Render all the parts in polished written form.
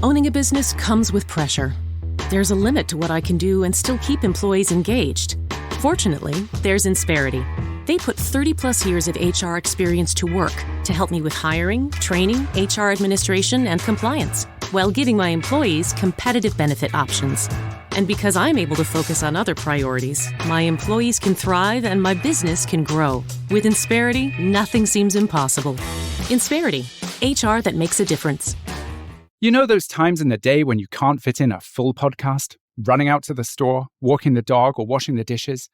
Owning a business comes with pressure. There's a limit to what I can do and still keep employees engaged. Fortunately, there's Insperity. They put 30 plus years of HR experience to work to help me with hiring, training, HR administration, and compliance, while giving my employees competitive benefit options. And because I'm able to focus on other priorities, my employees can thrive and my business can grow. With Insperity, nothing seems impossible. Insperity, HR that makes a difference. You know those times in the day when you can't fit in a full podcast? Running out to the store, walking the dog, or washing the dishes?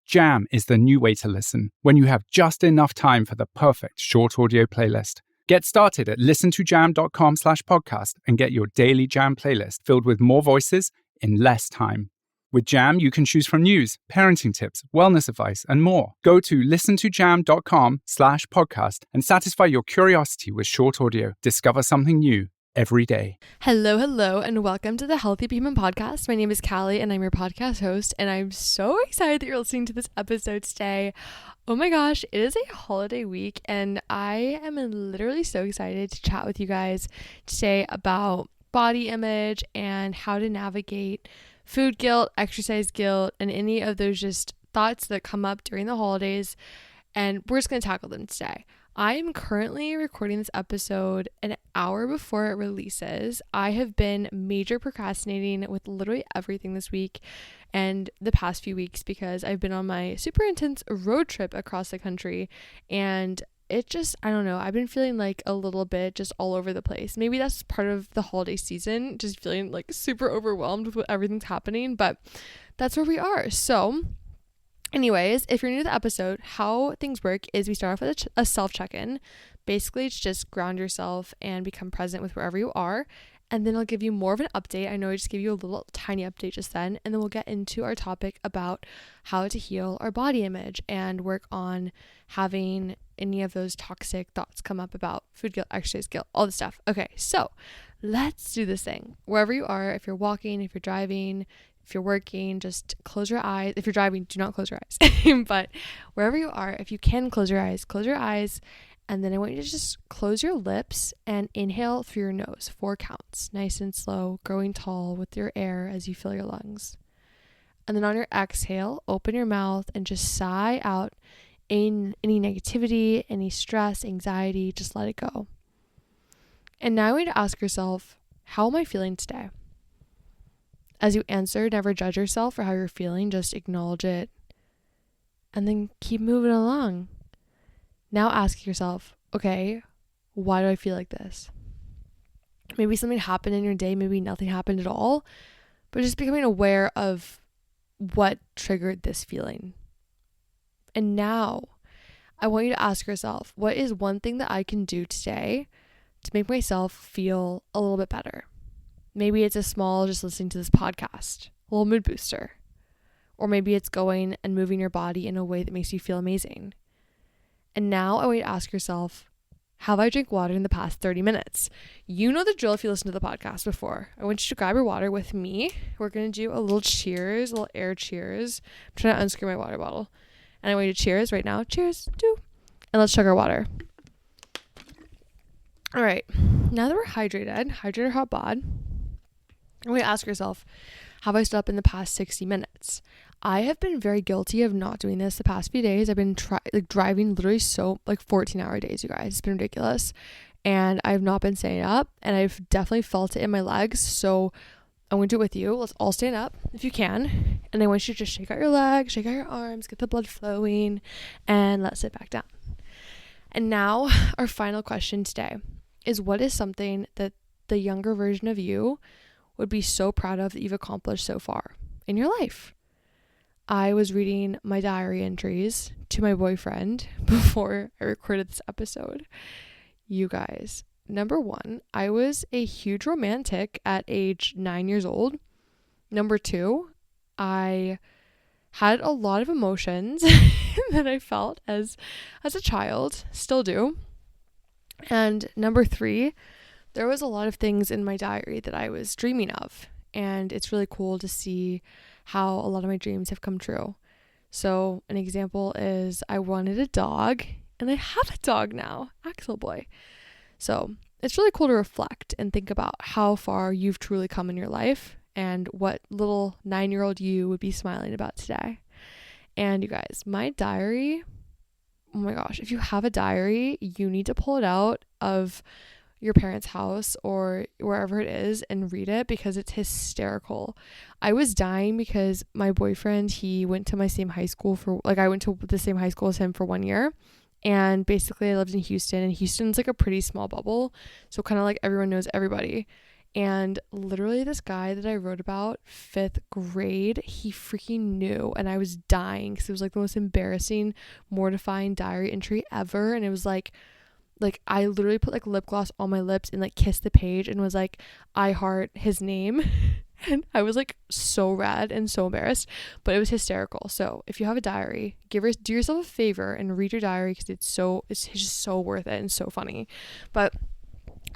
Jam is the new way to listen when you have just enough time for the perfect short audio playlist. Get started at listentojam.com/podcast and get your daily Jam playlist filled with more voices in less time. With Jam, you can choose from news, parenting tips, wellness advice, and more. Go to listentojam.com/podcast and satisfy your curiosity with short audio. Discover something new every day. Hello, and welcome to the Healthy Human Podcast. My name is Callie, and I'm your podcast host, and I'm so excited that you're listening to this episode today. Oh my gosh, it is a holiday week, and I am literally so excited to chat with you guys today about body image and how to navigate food guilt, exercise guilt, and any of those just thoughts that come up during the holidays, and we're just going to tackle them today. I am currently recording this episode an hour before it releases. I have been major procrastinating with literally everything this week and the past few weeks because I've been on my super intense road trip across the country, and it just, I don't know, I've been feeling like a little bit just all over the place. Maybe that's part of the holiday season, just feeling like super overwhelmed with what everything's happening, but that's where we are. So anyways, if you're new to the episode, how things work is we start off with a self check-in. Basically, it's just ground yourself and become present with wherever you are. And then I'll give you more of an update. I know I just gave you a little tiny update just then. And then we'll get into our topic about how to heal our body image and work on having any of those toxic thoughts come up about food guilt, exercise guilt, all the stuff. Okay, so let's do this thing. Wherever you are, if you're walking, if you're driving, if you're working, just close your eyes. If you're driving, do not close your eyes. But wherever you are, if you can close your eyes. And then I want you to just close your lips and inhale through your nose, 4 counts, nice and slow, growing tall with your air as you fill your lungs. And then on your exhale, open your mouth and just sigh out any negativity, any stress, anxiety, just let it go. And now I want you to ask yourself, how am I feeling today? As you answer, never judge yourself for how you're feeling, just acknowledge it and then keep moving along. Now ask yourself, okay, why do I feel like this? Maybe something happened in your day, maybe nothing happened at all, but just becoming aware of what triggered this feeling. And now I want you to ask yourself, what is one thing that I can do today to make myself feel a little bit better? Maybe it's as small just listening to this podcast, a little mood booster. Or maybe it's going and moving your body in a way that makes you feel amazing. And now I want you to ask yourself, have I drank water in the past 30 minutes? You know the drill if you listened to the podcast before. I want you to grab your water with me. We're going to do a little cheers, a little air cheers. I'm trying to unscrew my water bottle. And I want you to cheers right now. Cheers. Do. And let's chug our water. All right. Now that we're hydrated our hot bod, I want you to ask yourself, have I slept in the past 60 minutes? I have been very guilty of not doing this the past few days. I've been driving literally 14-hour days, you guys. It's been ridiculous. And I've not been staying up, and I've definitely felt it in my legs. So I'm going to do it with you. Let's all stand up if you can. And I want you to just shake out your legs, shake out your arms, get the blood flowing, and let's sit back down. And now our final question today is, what is something that the younger version of you would be so proud of that you've accomplished so far in your life? I was reading my diary entries to my boyfriend before I recorded this episode. You guys, number 1, I was a huge romantic at age 9 years old. Number 2, I had a lot of emotions that I felt as a child, still do. And number 3, there was a lot of things in my diary that I was dreaming of, and it's really cool to see how a lot of my dreams have come true. So an example is I wanted a dog, and I have a dog now, Axel Boy. So it's really cool to reflect and think about how far you've truly come in your life and what little 9-year-old you would be smiling about today. And you guys, my diary, oh my gosh, if you have a diary, you need to pull it out of your parents' house or wherever it is and read it because it's hysterical. I was dying because my boyfriend, he went to my same high school I went to the same high school as him for 1 year. And basically I lived in Houston, and Houston's like a pretty small bubble. So kind of like everyone knows everybody. And literally this guy that I wrote about 5th grade, he freaking knew, and I was dying because it was like the most embarrassing, mortifying diary entry ever. And it was like I literally put like lip gloss on my lips and like kissed the page and was like, I heart his name. And I was like so red and so embarrassed, but it was hysterical. So if you have a diary, do yourself a favor and read your diary because it's just so worth it and so funny. But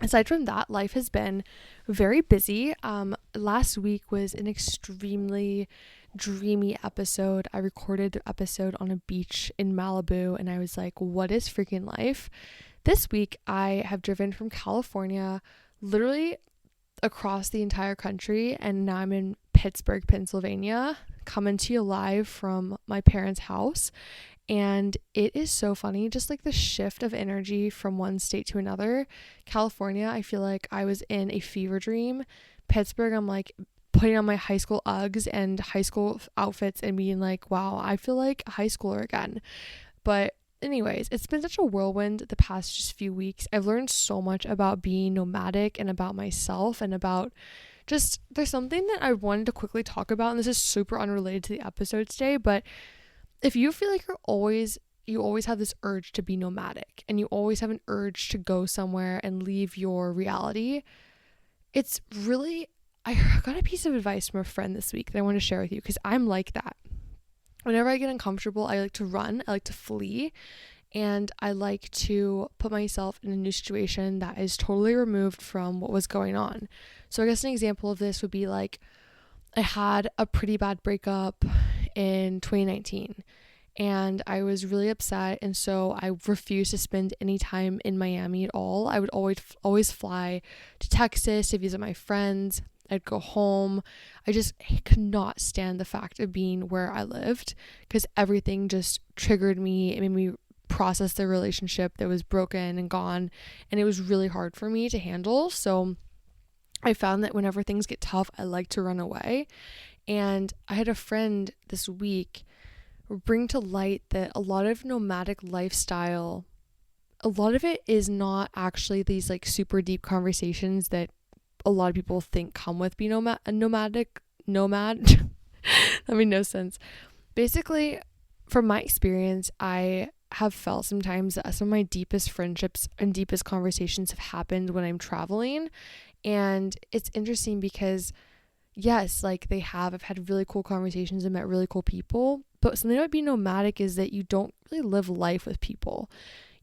aside from that, life has been very busy. Last week was an extremely dreamy episode. I recorded the episode on a beach in Malibu, and I was like, what is freaking life? This week, I have driven from California literally across the entire country, and now I'm in Pittsburgh, Pennsylvania, coming to you live from my parents' house. And it is so funny, just like the shift of energy from one state to another. California, I feel like I was in a fever dream. Pittsburgh, I'm like putting on my high school Uggs and high school outfits and being like, wow, I feel like a high schooler again. But anyways, it's been such a whirlwind the past just few weeks. I've learned so much about being nomadic and about myself and about just, there's something that I wanted to quickly talk about, and this is super unrelated to the episode today, but if you feel like you always have this urge to be nomadic and you always have an urge to go somewhere and leave your reality, it's really, I got a piece of advice from a friend this week that I want to share with you because I'm like that. Whenever I get uncomfortable, I like to run, I like to flee, and I like to put myself in a new situation that is totally removed from what was going on. So I guess an example of this would be like, I had a pretty bad breakup in 2019 and I was really upset, and so I refused to spend any time in Miami at all. I would always fly to Texas to visit my friends. I'd go home. I could not stand the fact of being where I lived because everything just triggered me. It made me process the relationship that was broken and gone, and it was really hard for me to handle. So I found that whenever things get tough, I like to run away. And I had a friend this week bring to light that a lot of nomadic lifestyle, a lot of it is not actually these like super deep conversations that a lot of people think come with being a nomad. That made no sense. Basically, from my experience, I have felt sometimes that some of my deepest friendships and deepest conversations have happened when I'm traveling. And it's interesting because yes, like I've had really cool conversations and met really cool people, but something about being nomadic is that you don't really live life with people.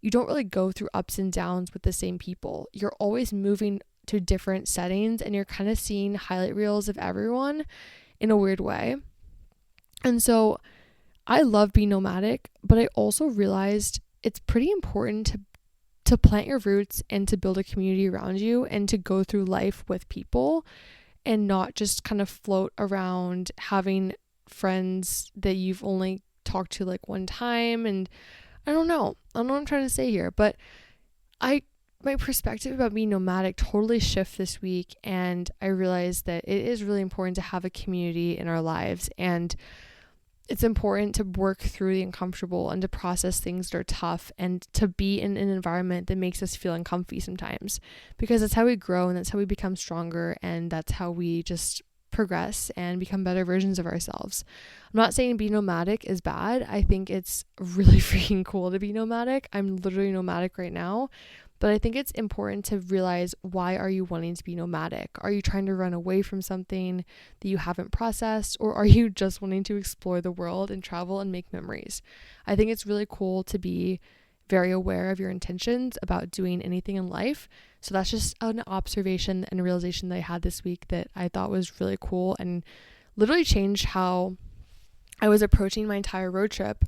You don't really go through ups and downs with the same people. You're always moving to different settings and you're kind of seeing highlight reels of everyone in a weird way. And so I love being nomadic, but I also realized it's pretty important to plant your roots and to build a community around you and to go through life with people and not just kind of float around having friends that you've only talked to like one time. And I don't know what I'm trying to say here, but my perspective about being nomadic totally shifted this week, and I realized that it is really important to have a community in our lives, and it's important to work through the uncomfortable and to process things that are tough and to be in an environment that makes us feel uncomfy sometimes, because that's how we grow and that's how we become stronger and that's how we just progress and become better versions of ourselves. I'm not saying being nomadic is bad. I think it's really freaking cool to be nomadic. I'm literally nomadic right now. But I think it's important to realize, why are you wanting to be nomadic? Are you trying to run away from something that you haven't processed, or are you just wanting to explore the world and travel and make memories? I think it's really cool to be very aware of your intentions about doing anything in life. So that's just an observation and a realization that I had this week that I thought was really cool and literally changed how I was approaching my entire road trip.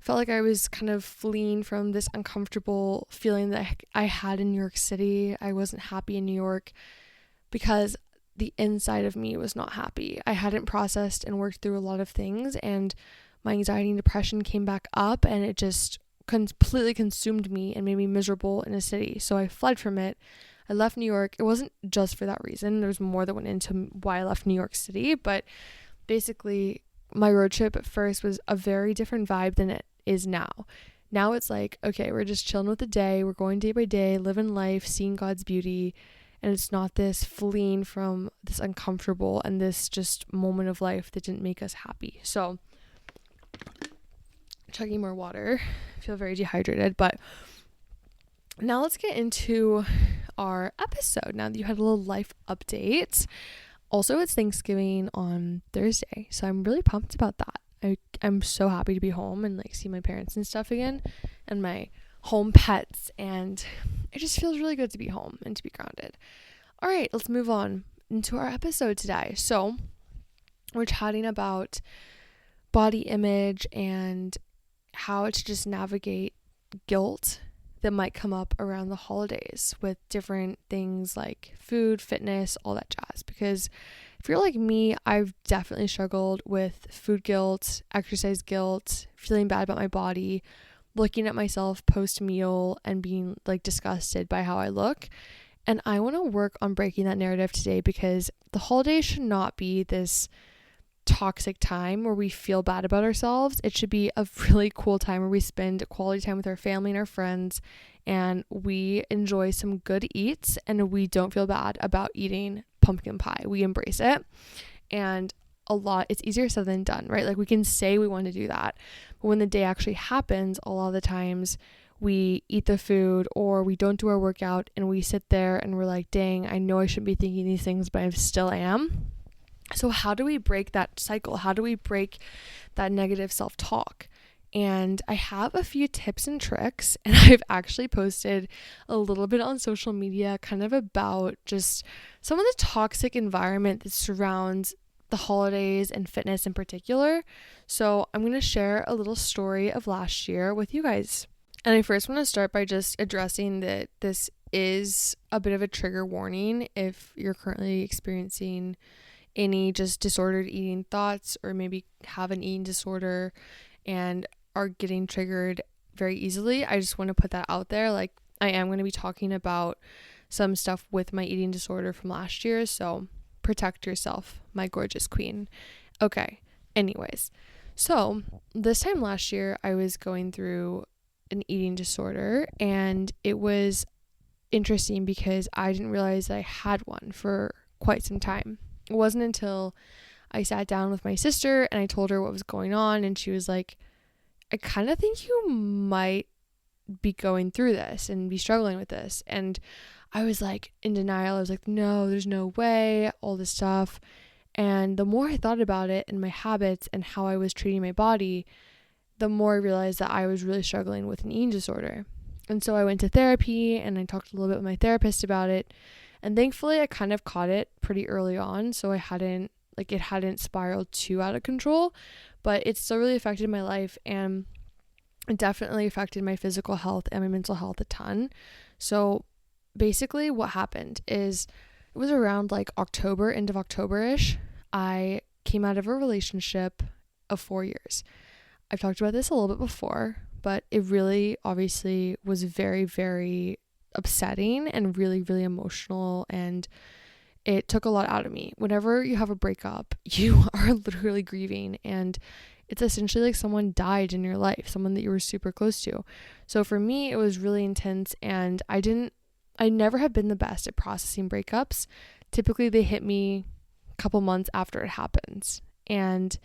felt like I was kind of fleeing from this uncomfortable feeling that I had in New York City. I wasn't happy in New York because the inside of me was not happy. I hadn't processed and worked through a lot of things, and my anxiety and depression came back up, and it just completely consumed me and made me miserable in a city. So I fled from it. I left New York. It wasn't just for that reason. There's more that went into why I left New York City, but basically my road trip at first was a very different vibe than it is now. Now it's like, okay, we're just chilling with the day. We're going day by day, living life, seeing God's beauty. And it's not this fleeing from this uncomfortable and this just moment of life that didn't make us happy. So, chugging more water. I feel very dehydrated. But now let's get into our episode. Now that you had a little life update. Also, it's Thanksgiving on Thursday. So I'm really pumped about that. I'm so happy to be home and like see my parents and stuff again. And my home pets, and it just feels really good to be home and to be grounded. All right, let's move on into our episode today. So we're chatting about body image and how to just navigate guilt that might come up around the holidays with different things like food, fitness, all that jazz. Because if you're like me, I've definitely struggled with food guilt, exercise guilt, feeling bad about my body, looking at myself post-meal and being like disgusted by how I look. And I want to work on breaking that narrative today, because the holidays should not be this toxic time where we feel bad about ourselves. It should be a really cool time where we spend quality time with our family and our friends, and we enjoy some good eats, and we don't feel bad about eating pumpkin pie. We embrace it. And it's easier said than done, right? Like we can say we want to do that, but when the day actually happens, a lot of the times we eat the food or we don't do our workout, and we sit there and we're like, dang, I know I shouldn't be thinking these things, but I still am. So how do we break that cycle? How do we break that negative self-talk? And I have a few tips and tricks, and I've actually posted a little bit on social media kind of about just some of the toxic environment that surrounds the holidays and fitness in particular. So I'm going to share a little story of last year with you guys. And I first want to start by just addressing that this is a bit of a trigger warning if you're currently experiencing any just disordered eating thoughts, or maybe have an eating disorder and are getting triggered very easily. I just want to put that out there. Like, I am going to be talking about some stuff with my eating disorder from last year, so protect yourself, my gorgeous queen. Okay, anyways, so this time last year I was going through an eating disorder, and it was interesting because I didn't realize that I had one for quite some time. It wasn't until I sat down with my sister and I told her what was going on, and she was like, I kind of think you might be going through this and be struggling with this. And I was like in denial. I was like, no, there's no way, all this stuff. And the more I thought about it and my habits and how I was treating my body, the more I realized that I was really struggling with an eating disorder. And so I went to therapy and I talked a little bit with my therapist about it. And thankfully I kind of caught it pretty early on. So it hadn't spiraled too out of control, but it still really affected my life, and it definitely affected my physical health and my mental health a ton. So basically what happened is, it was around like October, end of October-ish, I came out of a relationship of 4 years. I've talked about this a little bit before, but it really obviously was very, very upsetting and really, really emotional, and it took a lot out of me. Whenever you have a breakup, you are literally grieving, and it's essentially like someone died in your life, someone that you were super close to. So for me, it was really intense, and I never have been the best at processing breakups. Typically, they hit me a couple months after it happens. And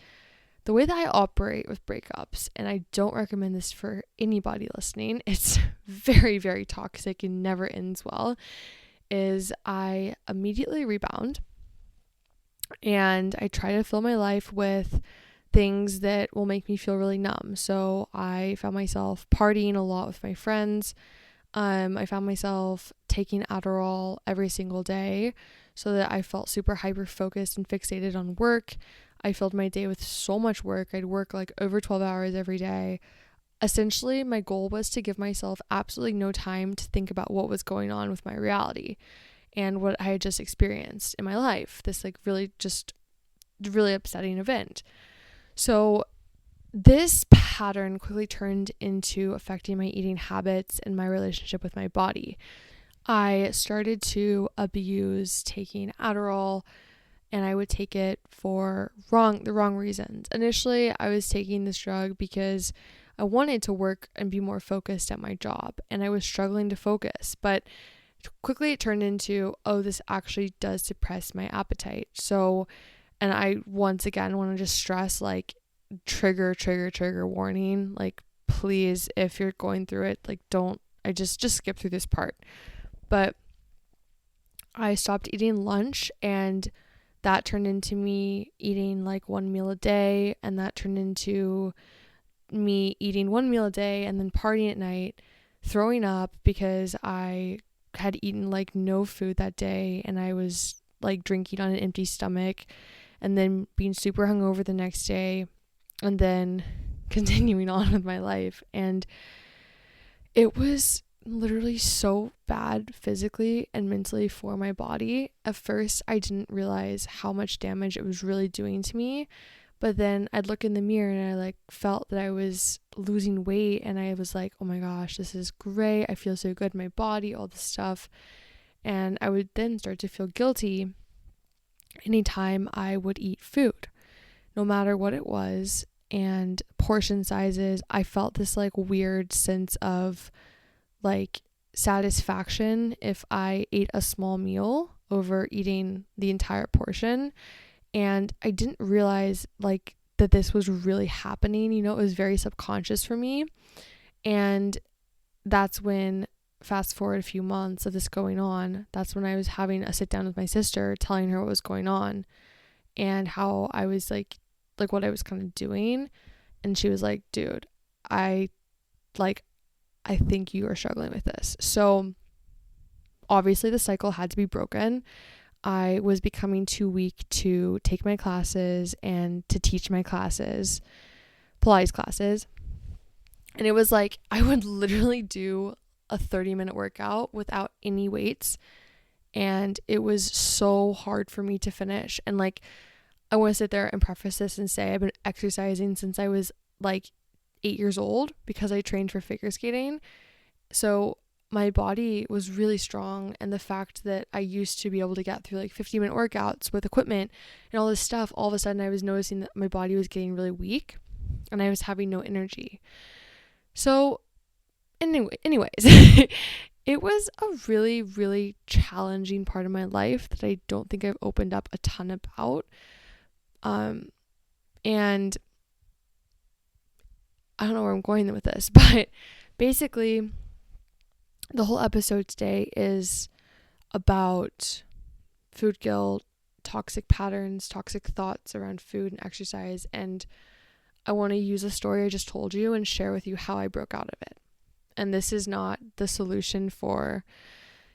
the way that I operate with breakups, and I don't recommend this for anybody listening, it's very, very toxic and never ends well, is I immediately rebound and I try to fill my life with things that will make me feel really numb. So I found myself partying a lot with my friends. I found myself taking Adderall every single day so that I felt super hyper focused and fixated on work. I filled my day with so much work. I'd work like over 12 hours every day. essentially my goal was to give myself absolutely no time to think about what was going on with my reality and what I had just experienced in my life. This like really upsetting event. So this pattern quickly turned into affecting my eating habits and my relationship with my body. I started to abuse taking Adderall, and I would take it for the wrong reasons. Initially, I was taking this drug because I wanted to work and be more focused at my job, and I was struggling to focus. But quickly it turned into, oh, this actually does suppress my appetite. So, and I once again want to just stress, like, trigger warning. Like, please, if you're going through it, like, I just skip through this part. But I stopped eating lunch, and that turned into me eating like one meal a day, and that turned into me eating one meal a day and then partying at night, throwing up because I had eaten like no food that day, and I was like drinking on an empty stomach, and then being super hungover the next day, and then continuing on with my life. And it was literally so bad physically and mentally for my body. At first, I didn't realize how much damage it was really doing to me. But then I'd look in the mirror and I like felt that I was losing weight, and I was like, oh my gosh, this is great. I feel so good in my body, all this stuff. And I would then start to feel guilty anytime I would eat food, no matter what it was, and portion sizes. I felt this like weird sense of like satisfaction if I ate a small meal over eating the entire portion. And I didn't realize like that this was really happening. It was very subconscious for me. And that's when, fast forward a few months of this going on, that's when I was having a sit down with my sister, telling her what was going on and how I was like what I was kind of doing. And she was like, dude, I think you are struggling with this. So obviously the cycle had to be broken. I was becoming too weak to take my classes and to teach my classes, Pilates classes. And it was like, I would literally do a 30-minute workout without any weights. And it was so hard for me to finish. And like, I want to sit there and preface this and say I've been exercising since I was like 8 years old because I trained for figure skating. So my body was really strong, and the fact that I used to be able to get through like 50-minute workouts with equipment and all this stuff, all of a sudden I was noticing that my body was getting really weak and I was having no energy. So anyways, it was a really, really challenging part of my life that I don't think I've opened up a ton about. And I don't know where I'm going with this, but basically the whole episode today is about food guilt, toxic patterns, toxic thoughts around food and exercise. And I want to use a story I just told you and share with you how I broke out of it. And this is not the solution for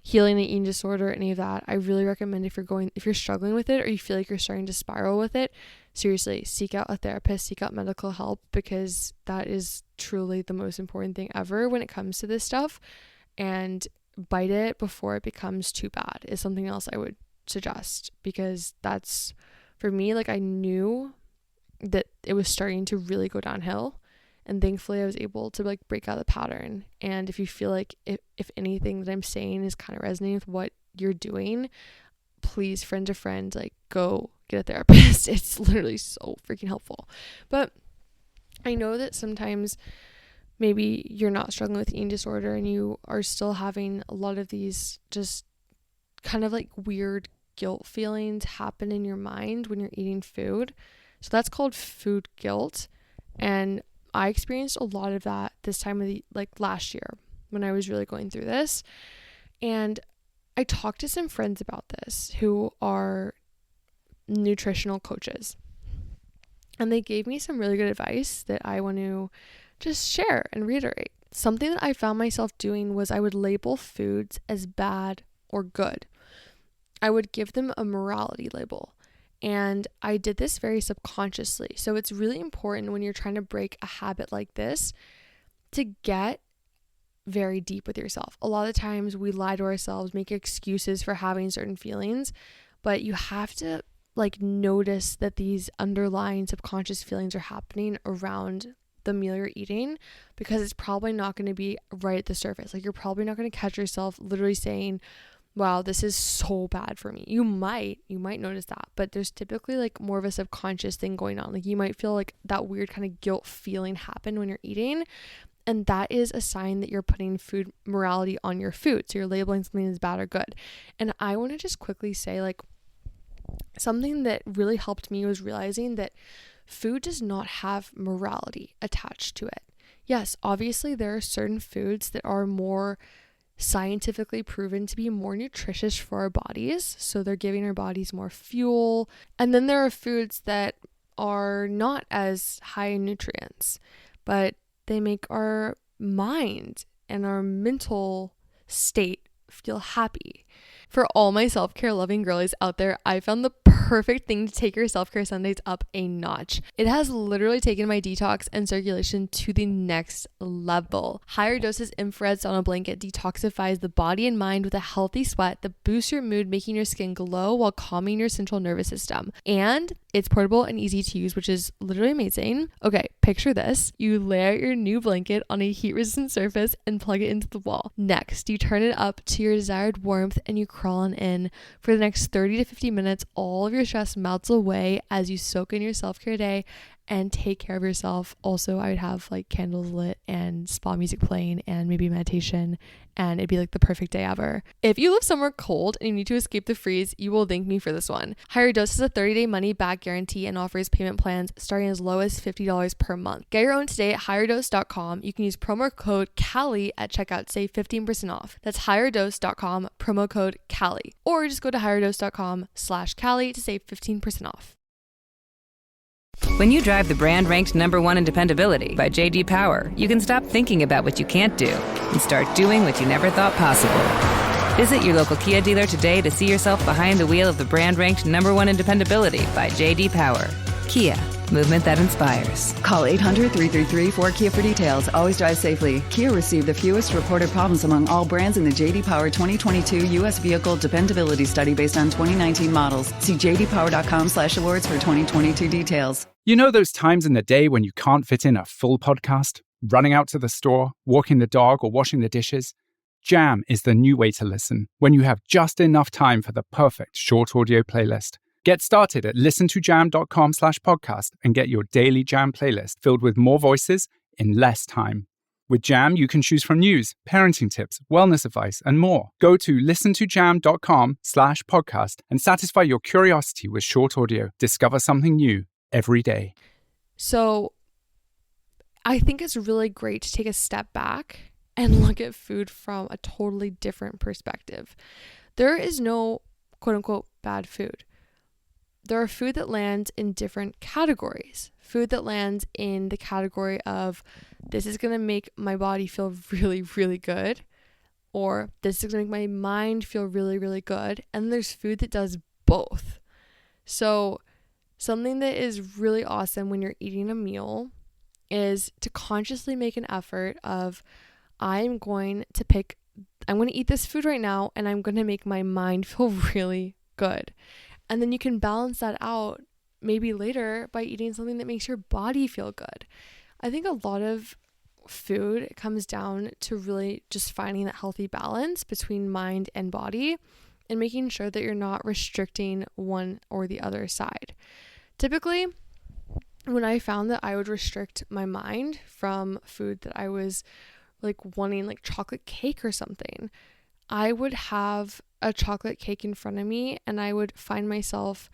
healing an eating disorder or any of that. I really recommend if you're struggling with it or you feel like you're starting to spiral with it, seriously, seek out a therapist, seek out medical help, because that is truly the most important thing ever when it comes to this stuff. And bite it before it becomes too bad is something else I would suggest, because that's, for me, like I knew that it was starting to really go downhill. And thankfully I was able to like break out the pattern. And if you feel like if anything that I'm saying is kind of resonating with what you're doing, please, friend to friend, like go get a therapist. It's literally so freaking helpful. But I know that sometimes maybe you're not struggling with eating disorder and you are still having a lot of these just kind of like weird guilt feelings happen in your mind when you're eating food. So that's called food guilt. And I experienced a lot of that this time of the, like last year when I was really going through this. And I talked to some friends about this who are nutritional coaches. And they gave me some really good advice that I want to just share and reiterate. Something that I found myself doing was I would label foods as bad or good. I would give them a morality label. And I did this very subconsciously. So it's really important when you're trying to break a habit like this to get very deep with yourself. A lot of times we lie to ourselves, make excuses for having certain feelings, but you have to notice that these underlying subconscious feelings are happening around the meal you're eating, because it's probably not going to be right at the surface. You're probably not going to catch yourself literally saying, wow, this is so bad for me. You might notice that, but there's typically more of a subconscious thing going on. You might feel that weird kind of guilt feeling happen when you're eating. And that is a sign that you're putting food morality on your food. So you're labeling something as bad or good. And I want to just quickly say, something that really helped me was realizing that food does not have morality attached to it. Yes, obviously there are certain foods that are more scientifically proven to be more nutritious for our bodies. So they're giving our bodies more fuel. And then there are foods that are not as high in nutrients, but they make our mind and our mental state feel happy. For all my self-care loving girlies out there, I found the perfect thing to take your self-care Sundays up a notch. It has literally taken my detox and circulation to the next level. Higher Doses infrared sauna blanket detoxifies the body and mind with a healthy sweat that boosts your mood, making your skin glow while calming your central nervous system. And it's portable and easy to use, which is literally amazing. Okay, picture this. You lay out your new blanket on a heat-resistant surface and plug it into the wall. Next, you turn it up to your desired warmth and you crawl on in. For the next 30 to 50 minutes, all of your stress melts away as you soak in your self-care day and take care of yourself. Also, I would have candles lit and spa music playing and maybe meditation, and it'd be the perfect day ever. If you live somewhere cold and you need to escape the freeze, you will thank me for this one. Higher Dose has a 30-day money-back guarantee and offers payment plans starting as low as $50 per month. Get your own today at higherdose.com. You can use promo code Callie at checkout to save 15% off. That's higherdose.com, promo code Callie. Or just go to higherdose.com/Callie to save 15% off. When you drive the brand ranked #1 in dependability by J.D. Power, you can stop thinking about what you can't do and start doing what you never thought possible. Visit your local Kia dealer today to see yourself behind the wheel of the brand ranked #1 in dependability by J.D. Power. Kia, movement that inspires. Call 800-333-4KIA for details. Always drive safely. Kia received the fewest reported problems among all brands in the J.D. Power 2022 U.S. Vehicle Dependability Study based on 2019 models. See jdpower.com/awards for 2022 details. You know those times in the day when you can't fit in a full podcast? Running out to the store, walking the dog, or washing the dishes? Jam is the new way to listen when you have just enough time for the perfect short audio playlist. Get started at listentojam.com/podcast and get your daily Jam playlist filled with more voices in less time. With Jam, you can choose from news, parenting tips, wellness advice, and more. Go to listentojam.com/podcast and satisfy your curiosity with short audio. Discover something new every day. So I think it's really great to take a step back and look at food from a totally different perspective. There is no quote unquote bad food. There are food that lands in different categories. Food that lands in the category of this is going to make my body feel really, really good, or this is going to make my mind feel really, really good. And there's food that does both. So something that is really awesome when you're eating a meal is to consciously make an effort of I'm going to eat this food right now and I'm going to make my mind feel really good. And then you can balance that out maybe later by eating something that makes your body feel good. I think a lot of food comes down to really just finding that healthy balance between mind and body and making sure that you're not restricting one or the other side. Typically, when I found that I would restrict my mind from food that I was wanting chocolate cake or something, I would have a chocolate cake in front of me and I would find myself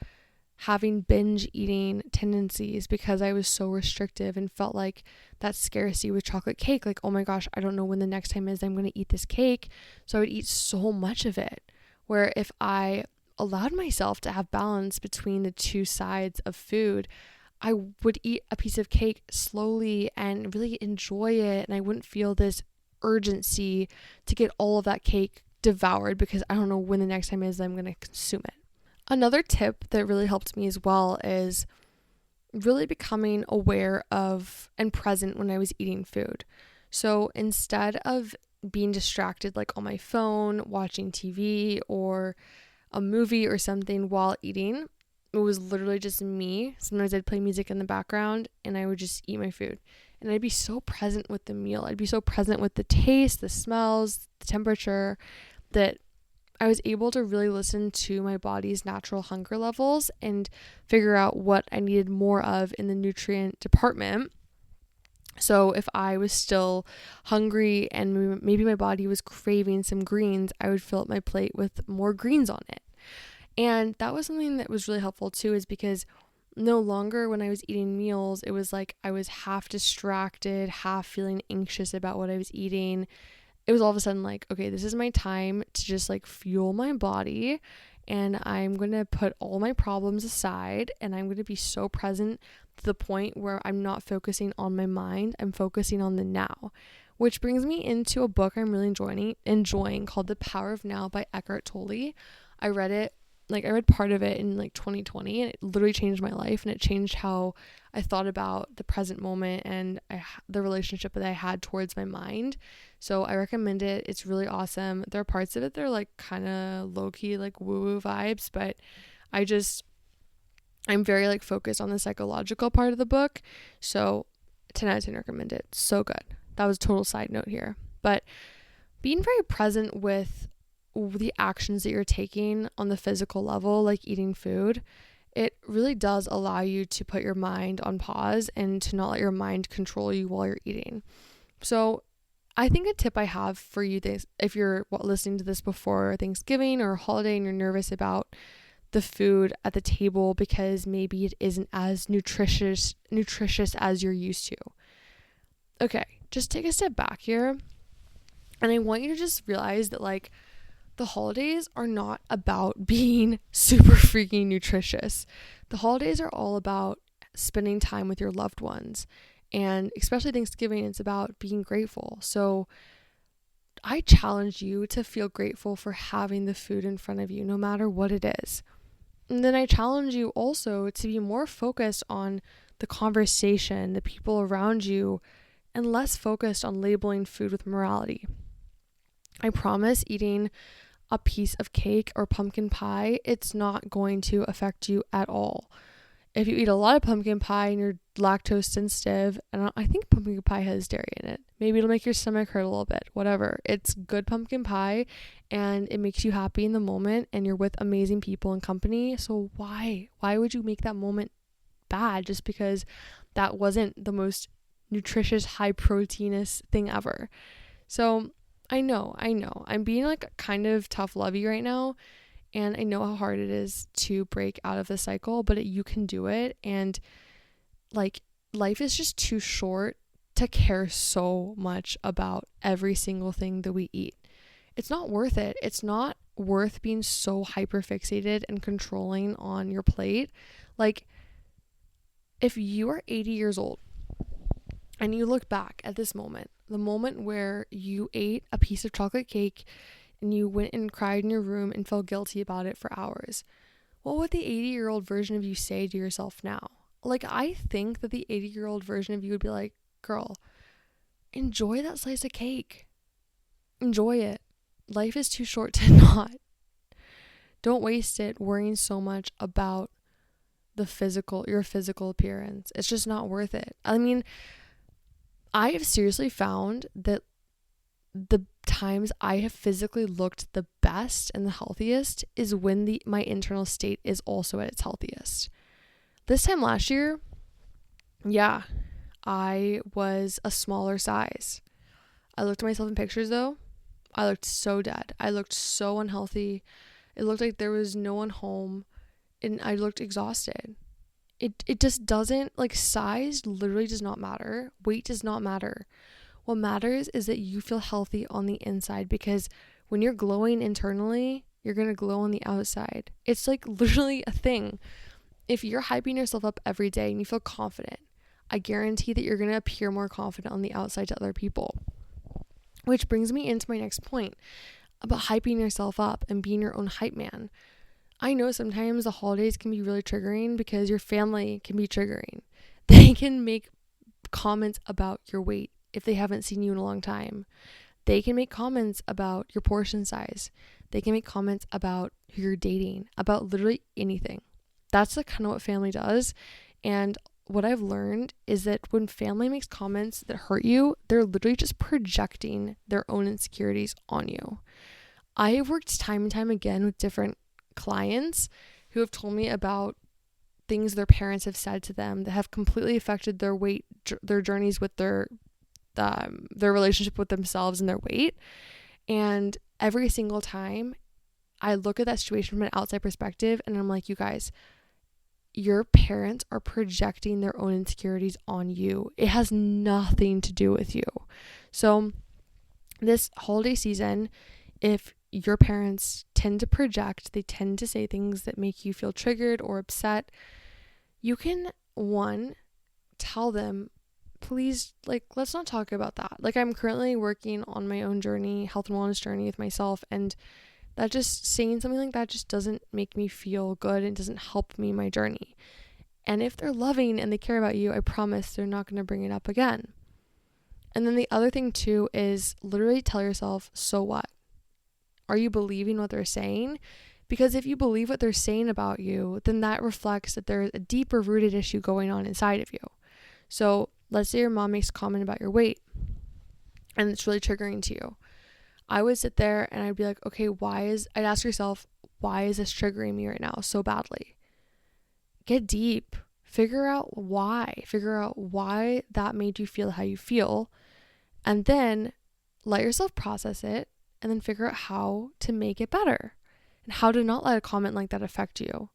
having binge eating tendencies because I was so restrictive and felt like that scarcity with chocolate cake. Oh my gosh, I don't know when the next time is I'm going to eat this cake. So I would eat so much of it. Where if I allowed myself to have balance between the two sides of food, I would eat a piece of cake slowly and really enjoy it. And I wouldn't feel this urgency to get all of that cake devoured because I don't know when the next time is I'm going to consume it. Another tip that really helped me as well is really becoming aware of and present when I was eating food. So instead of being distracted like on my phone, watching TV or a movie or something while eating, it was literally just me. Sometimes I'd play music in the background and I would just eat my food. And I'd be so present with the meal. I'd be so present with the taste, the smells, the temperature, that I was able to really listen to my body's natural hunger levels and figure out what I needed more of in the nutrient department. So if I was still hungry and maybe my body was craving some greens, I would fill up my plate with more greens on it. And that was something that was really helpful too, is because no longer when I was eating meals, it was like I was half distracted, half feeling anxious about what I was eating. It was all of a sudden like, okay, this is my time to just like fuel my body, and I'm going to put all my problems aside, and I'm going to be so present to the point where I'm not focusing on my mind, I'm focusing on the now. Which brings me into a book I'm really enjoying called The Power of Now by Eckhart Tolle. I read part of it in like 2020, and it literally changed my life, and it changed how I thought about the present moment and the relationship that I had towards my mind. So I recommend it. It's really awesome. There are parts of it that are like kind of low-key, like woo-woo vibes, but I'm very like focused on the psychological part of the book. So 10 out of 10 recommend it. So good. That was a total side note here. But being very present with the actions that you're taking on the physical level, like eating food, it really does allow you to put your mind on pause and to not let your mind control you while you're eating. So I think a tip I have for you, if you're listening to this before Thanksgiving or a holiday and you're nervous about the food at the table because maybe it isn't as nutritious as you're used to. Okay, just take a step back here, and I want you to just realize that like the holidays are not about being super freaking nutritious. The holidays are all about spending time with your loved ones, and especially Thanksgiving, it's about being grateful. So I challenge you to feel grateful for having the food in front of you, no matter what it is. And then I challenge you also to be more focused on the conversation, the people around you, and less focused on labeling food with morality. I promise eating a piece of cake or pumpkin pie, it's not going to affect you at all. If you eat a lot of pumpkin pie and you're lactose sensitive, and I think pumpkin pie has dairy in it, maybe it'll make your stomach hurt a little bit, whatever. It's good pumpkin pie and it makes you happy in the moment and you're with amazing people and company. So why would you make that moment bad just because that wasn't the most nutritious, high proteinous thing ever? So I know I'm being like kind of tough lovey right now, and I know how hard it is to break out of the cycle, but you can do it. And like life is just too short to care so much about every single thing that we eat. It's not worth it. It's not worth being so hyper fixated and controlling on your plate. Like if you are 80 years old and you look back at this moment, the moment where you ate a piece of chocolate cake and you went and cried in your room and felt guilty about it for hours, what would the 80-year-old version of you say to yourself now? Like, I think that the 80-year-old version of you would be like, girl, enjoy that slice of cake. Enjoy it. Life is too short to not. Don't waste it worrying so much about your physical appearance. It's just not worth it. I mean, I have seriously found that the times I have physically looked the best and the healthiest is when my internal state is also at its healthiest. This time last year, yeah, I was a smaller size. I looked at myself in pictures though. I looked so dead. I looked so unhealthy. It looked like there was no one home, and I looked exhausted. It just doesn't, like, size literally does not matter. Weight does not matter. What matters is that you feel healthy on the inside, because when you're glowing internally, you're going to glow on the outside. It's like literally a thing. If you're hyping yourself up every day and you feel confident, I guarantee that you're going to appear more confident on the outside to other people. Which brings me into my next point about hyping yourself up and being your own hype man. I know sometimes the holidays can be really triggering because your family can be triggering. They can make comments about your weight if they haven't seen you in a long time. They can make comments about your portion size. They can make comments about who you're dating, about literally anything. That's like kind of what family does. And what I've learned is that when family makes comments that hurt you, they're literally just projecting their own insecurities on you. I have worked time and time again with different clients who have told me about things their parents have said to them that have completely affected their weight, their journeys with their relationship with themselves and their weight. And every single time I look at that situation from an outside perspective and I'm like, you guys, your parents are projecting their own insecurities on you. It has nothing to do with you. So this holiday season, if your parents tend to project, they tend to say things that make you feel triggered or upset, you can, one, tell them, please, like, let's not talk about that. Like, I'm currently working on my own journey, health and wellness journey with myself, and that just saying something like that just doesn't make me feel good. It doesn't help me my journey. And if they're loving and they care about you, I promise they're not going to bring it up again. And then the other thing too is literally tell yourself, so what? Are you believing what they're saying? Because if you believe what they're saying about you, then that reflects that there's a deeper rooted issue going on inside of you. So let's say your mom makes a comment about your weight and it's really triggering to you. I would sit there and I'd be like, okay, I'd ask yourself, why is this triggering me right now so badly? Get deep. Figure out why that made you feel how you feel. And then let yourself process it and then figure out how to make it better and how to not let a comment like that affect you.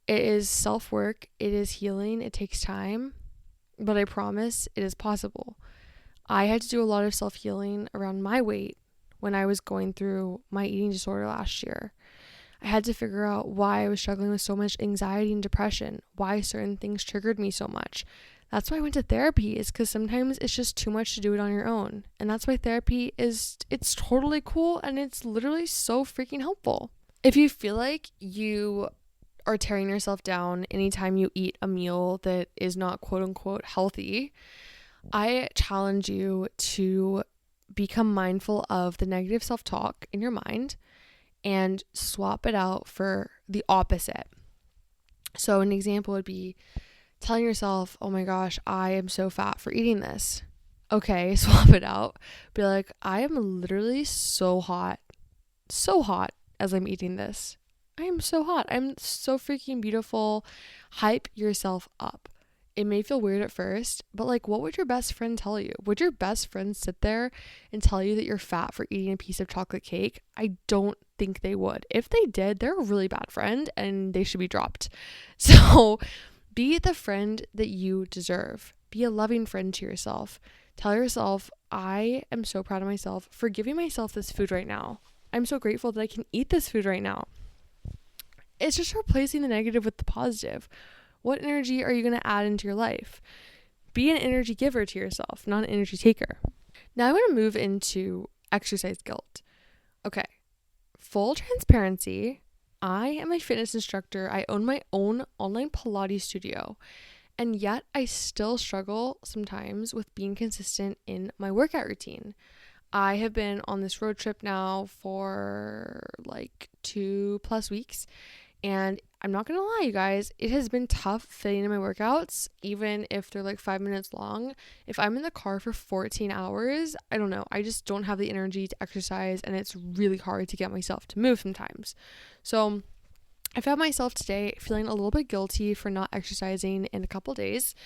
It is self-work. It is healing. It takes time, but I promise it is possible. I had to do a lot of self-healing around my weight when I was going through my eating disorder last year. I had to figure out why I was struggling with so much anxiety and depression, why certain things triggered me so much. That's why I went to therapy, is because sometimes it's just too much to do it on your own. And that's why therapy it's totally cool and it's literally so freaking helpful. If you feel like you are tearing yourself down anytime you eat a meal that is not quote unquote healthy, I challenge you to become mindful of the negative self-talk in your mind and swap it out for the opposite. So an example would be telling yourself, oh my gosh, I am so fat for eating this. Okay, swap it out. Be like, I am literally so hot as I'm eating this. I am so hot. I'm so freaking beautiful. Hype yourself up. It may feel weird at first, but like, what would your best friend tell you? Would your best friend sit there and tell you that you're fat for eating a piece of chocolate cake? I don't think they would. If they did, they're a really bad friend and they should be dropped. So be the friend that you deserve. Be a loving friend to yourself. Tell yourself, I am so proud of myself for giving myself this food right now. I'm so grateful that I can eat this food right now. It's just replacing the negative with the positive. What energy are you going to add into your life? Be an energy giver to yourself, not an energy taker. Now I want to move into exercise guilt. Okay, full transparency. I am a fitness instructor. I own my own online Pilates studio, and yet I still struggle sometimes with being consistent in my workout routine. I have been on this road trip now for like 2+ weeks, and I'm not going to lie, you guys, it has been tough fitting in my workouts, even if they're like 5 minutes long. If I'm in the car for 14 hours, I don't know. I just don't have the energy to exercise, and it's really hard to get myself to move sometimes. So I found myself today feeling a little bit guilty for not exercising in a couple days,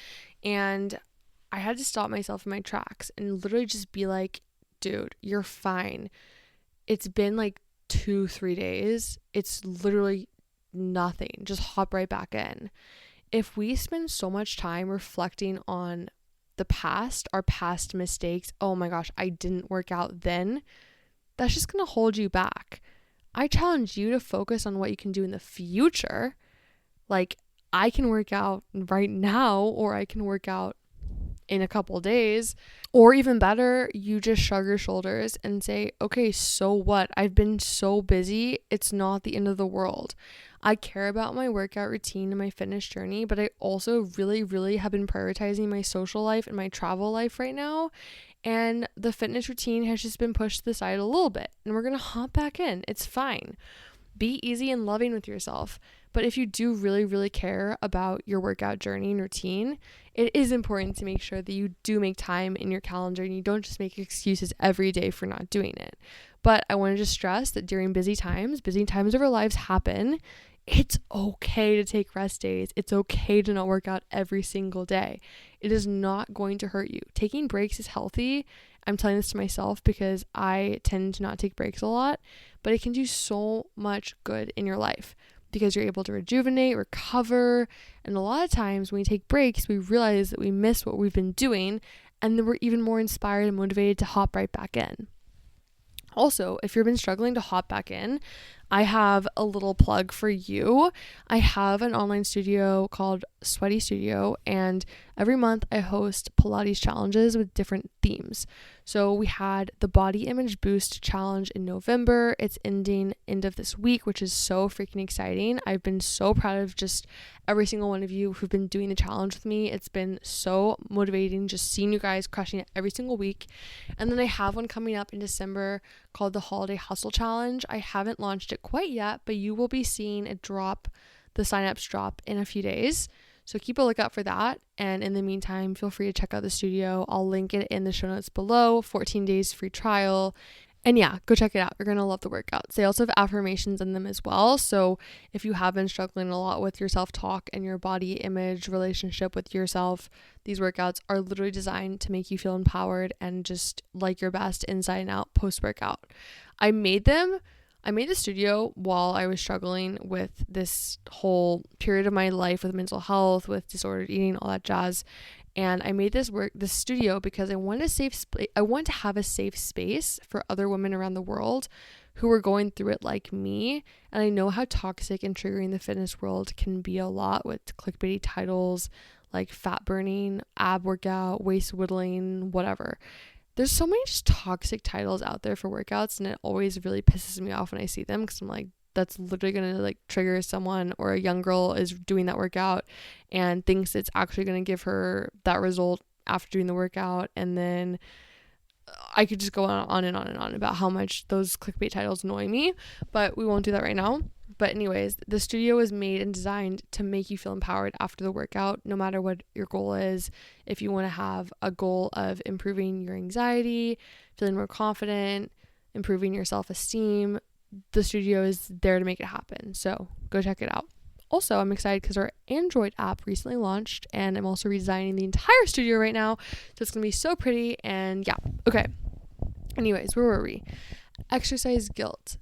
and I had to stop myself in my tracks and literally just be like, dude, you're fine. It's been like 2-3 days. It's literally nothing. Just hop right back in. If we spend so much time reflecting on the past, our past mistakes, oh my gosh, I didn't work out then, that's just going to hold you back. I challenge you to focus on what you can do in the future. Like, I can work out right now, or I can work out in a couple days, or even better, you just shrug your shoulders and say, okay, so what? I've been so busy. It's not the end of the world. I care about my workout routine and my fitness journey, but I also really, really have been prioritizing my social life and my travel life right now. And the fitness routine has just been pushed to the side a little bit, and we're going to hop back in. It's fine. Be easy and loving with yourself. But if you do really, really care about your workout journey and routine, it is important to make sure that you do make time in your calendar and you don't just make excuses every day for not doing it. But I want to just stress that during busy times of our lives happen. It's okay to take rest days. It's okay to not work out every single day. It is not going to hurt you. Taking breaks is healthy. I'm telling this to myself because I tend to not take breaks a lot, but it can do so much good in your life because you're able to rejuvenate, recover, and a lot of times when we take breaks, we realize that we miss what we've been doing, and then we're even more inspired and motivated to hop right back in. Also, if you've been struggling to hop back in, I have a little plug for you. I have an online studio called Sweaty Studio, and every month I host Pilates challenges with different themes. So we had the Body Image Boost Challenge in November. It's ending end of this week, which is so freaking exciting. I've been so proud of just every single one of you who've been doing the challenge with me. It's been so motivating just seeing you guys crushing it every single week. And then I have one coming up in December called the Holiday Hustle Challenge. I haven't launched it quite yet, but you will be seeing the signups drop in a few days. So keep a lookout for that. And in the meantime, feel free to check out the studio. I'll link it in the show notes below. 14 days free trial. And yeah, go check it out. You're going to love the workouts. They also have affirmations in them as well. So if you have been struggling a lot with your self-talk and your body image relationship with yourself, these workouts are literally designed to make you feel empowered and just like your best inside and out post-workout. I made the studio while I was struggling with this whole period of my life with mental health, with disordered eating, all that jazz. And I made this studio because I want to have a safe space for other women around the world who are going through it like me. And I know how toxic and triggering the fitness world can be a lot with clickbaity titles like fat burning, ab workout, waist whittling, whatever. There's so many just toxic titles out there for workouts, and it always really pisses me off when I see them because I'm like, that's literally going to like trigger someone, or a young girl is doing that workout and thinks it's actually going to give her that result after doing the workout. And then I could just go on and on and on about how much those clickbait titles annoy me, but we won't do that right now. But anyways, the studio is made and designed to make you feel empowered after the workout, no matter what your goal is. If you want to have a goal of improving your anxiety, feeling more confident, improving your self-esteem, the studio is there to make it happen. So go check it out. Also, I'm excited because our Android app recently launched, and I'm also redesigning the entire studio right now. So it's going to be so pretty. And yeah, okay. Anyways, where were we? Exercise guilt.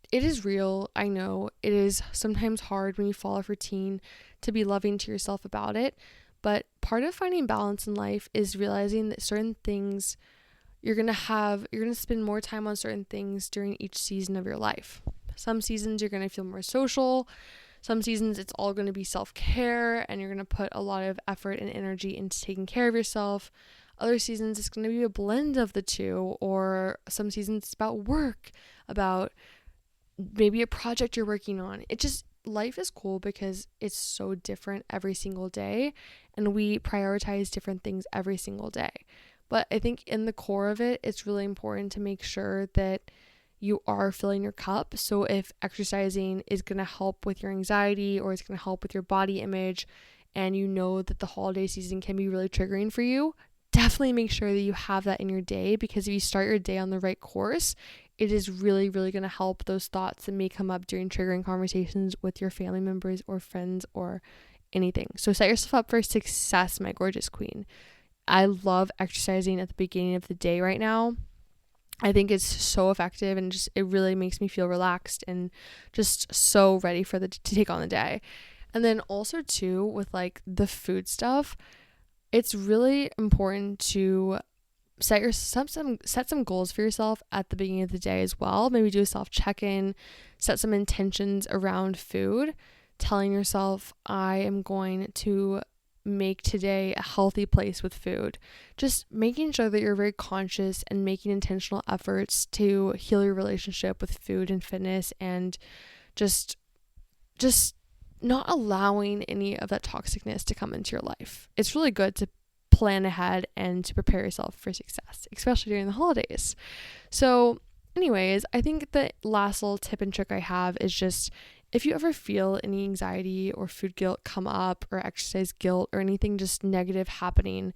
It is real. I know it is sometimes hard when you fall off routine to be loving to yourself about it. But part of finding balance in life is realizing that certain things you're going to spend more time on certain things during each season of your life. Some seasons you're going to feel more social. Some seasons it's all going to be self-care, and you're going to put a lot of effort and energy into taking care of yourself. Other seasons it's going to be a blend of the two, or some seasons it's about work, about maybe a project you're working on. Life is cool because it's so different every single day, and we prioritize different things every single day. But I think in the core of it, it's really important to make sure that you are filling your cup. So if exercising is going to help with your anxiety, or it's going to help with your body image, and you know that the holiday season can be really triggering for you, definitely make sure that you have that in your day, because if you start your day on the right course, it is really, really going to help those thoughts that may come up during triggering conversations with your family members or friends or anything. So set yourself up for success, my gorgeous queen. I love exercising at the beginning of the day right now. I think it's so effective, and it really makes me feel relaxed and just so ready to take on the day. And then also too, with like the food stuff, it's really important to set some goals for yourself at the beginning of the day as well. Maybe do a self check-in, set some intentions around food, telling yourself, I am going to make today a healthy place with food. Just making sure that you're very conscious and making intentional efforts to heal your relationship with food and fitness, and just not allowing any of that toxicness to come into your life. It's really good to plan ahead and to prepare yourself for success, especially during the holidays. So anyways, I think the last little tip and trick I have is just, if you ever feel any anxiety or food guilt come up, or exercise guilt, or anything just negative happening,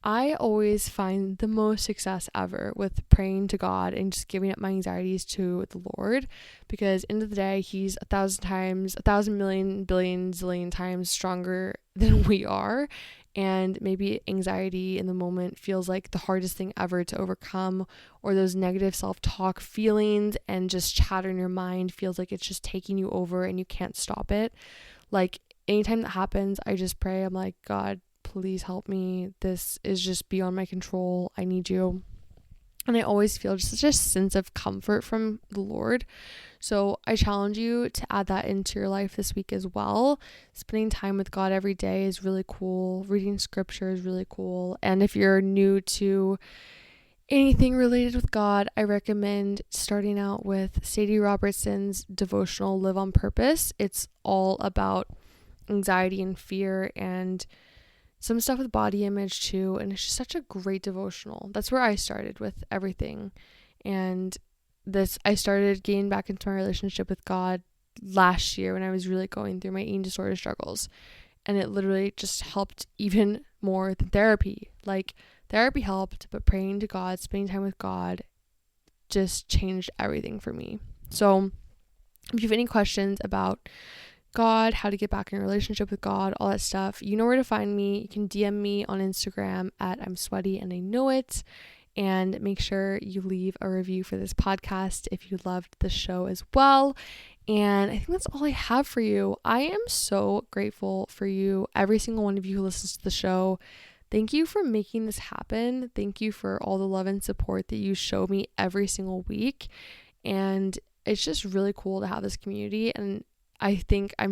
I always find the most success ever with praying to God and just giving up my anxieties to the Lord, because end of the day, He's 1,000 million, billion, zillion times stronger than we are. And maybe anxiety in the moment feels like the hardest thing ever to overcome, or those negative self-talk feelings and just chatter in your mind feels like it's just taking you over and you can't stop it. Like, anytime that happens, I just pray. I'm like, God, please help me. This is just beyond my control. I need you. And I always feel just such a sense of comfort from the Lord. So I challenge you to add that into your life this week as well. Spending time with God every day is really cool. Reading scripture is really cool. And if you're new to anything related with God, I recommend starting out with Sadie Robertson's devotional Live on Purpose. It's all about anxiety and fear and some stuff with body image too, and it's just such a great devotional. That's where I started with everything. And I started getting back into my relationship with God last year when I was really going through my eating disorder struggles, and it literally just helped even more than therapy. Like, therapy helped, but praying to God, spending time with God just changed everything for me. So if you have any questions about God, how to get back in a relationship with God, all that stuff, you know where to find me. You can DM me on Instagram at I'm sweaty and I know it. And make sure you leave a review for this podcast if you loved the show as well. And I think that's all I have for you. I am so grateful for you, every single one of you who listens to the show. Thank you for making this happen. Thank you for all the love and support that you show me every single week. And it's just really cool to have this community. And I think I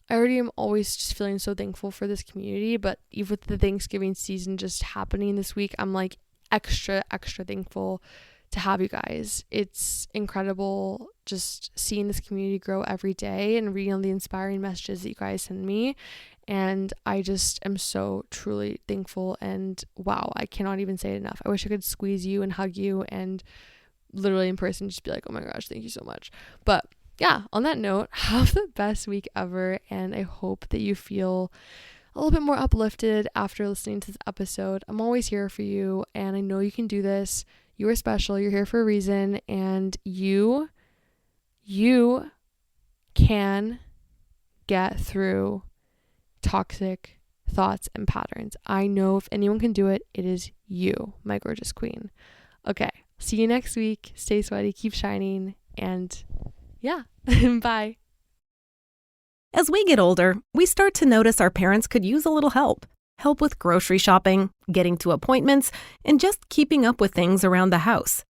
already am always just feeling so thankful for this community, but even with the Thanksgiving season just happening this week, I'm like extra thankful to have you guys. It's incredible just seeing this community grow every day and reading all the inspiring messages that you guys send me. And I just am so truly thankful, and wow, I cannot even say it enough. I wish I could squeeze you and hug you and literally in person just be like, oh my gosh, thank you so much. But yeah, on that note, have the best week ever, and I hope that you feel a little bit more uplifted after listening to this episode. I'm always here for you, and I know you can do this. You are special. You're here for a reason, and you can get through toxic thoughts and patterns. I know if anyone can do it, it is you, my gorgeous queen. Okay, see you next week. Stay sweaty, keep shining, and yeah, bye. As we get older, we start to notice our parents could use a little help. Help with grocery shopping, getting to appointments, and just keeping up with things around the house.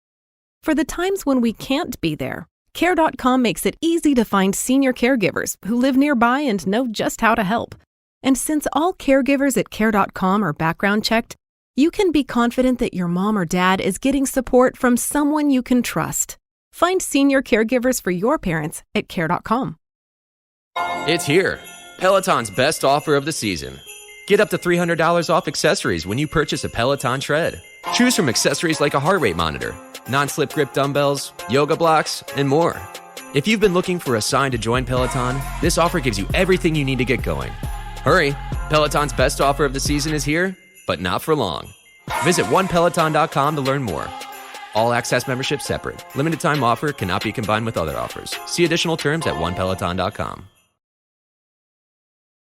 For the times when we can't be there, Care.com makes it easy to find senior caregivers who live nearby and know just how to help. And since all caregivers at Care.com are background checked, you can be confident that your mom or dad is getting support from someone you can trust. Find senior caregivers for your parents at Care.com. It's here, Peloton's best offer of the season. Get up to $300 off accessories when you purchase a Peloton tread. Choose from accessories like a heart rate monitor, non-slip grip dumbbells, yoga blocks, and more. If you've been looking for a sign to join Peloton, this offer gives you everything you need to get going. Hurry, Peloton's best offer of the season is here, but not for long. Visit onepeloton.com to learn more. All access membership separate. Limited time offer cannot be combined with other offers. See additional terms at onepeloton.com.